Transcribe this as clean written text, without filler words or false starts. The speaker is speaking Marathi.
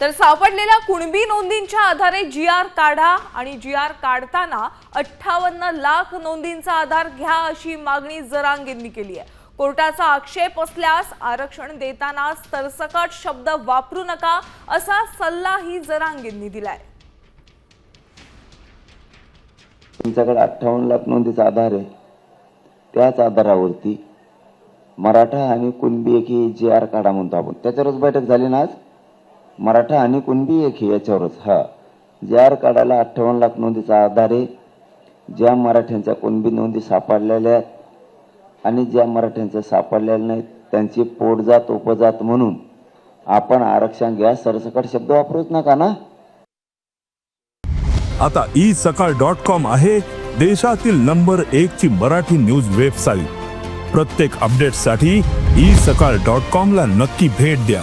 तर सापडलेल्या कुणबी नोंदींच्या आधारे जी.आर. काढा आणि जी.आर. काढताना 58 लाख नोंदींचा आधार घ्या अशी मागणी जरांगेंनी केली आहे। कोर्टाचा आक्षेप असल्यास आरक्षण देताना सरसकट शब्द वापरू नका असा सल्लाही जरांगेंनी दिलाय। तुमच्याकडे 58 लाख नोंदीचा आधार आहे, त्याच आधारावरती मराठा आणि कुणबी एक ही जी.आर. काढा म्हणतो आपण। त्याच्यावरच बैठक झाली ना आज, मराठा आणि कुणबी एक ही याच्यावरच जी.आर. काढायला 58 लाख नोंदीचा आधार आहे। ज्या मराठ्यांच्या कुणबी नोंदी सापडलेल्या आणि ज्या मराठ्यांच्या सापडलेल्या नाहीत त्यांची पोटजात उपजात म्हणून आपण आरक्षण घ्या, सरसकट शब्द वापरूच नका ना। आता isakal.com आहे देशातील नंबर 1 ची मराठी न्यूज वेबसाईट। प्रत्येक अपडेटसाठी isakal.com ला नक्की भेट द्या।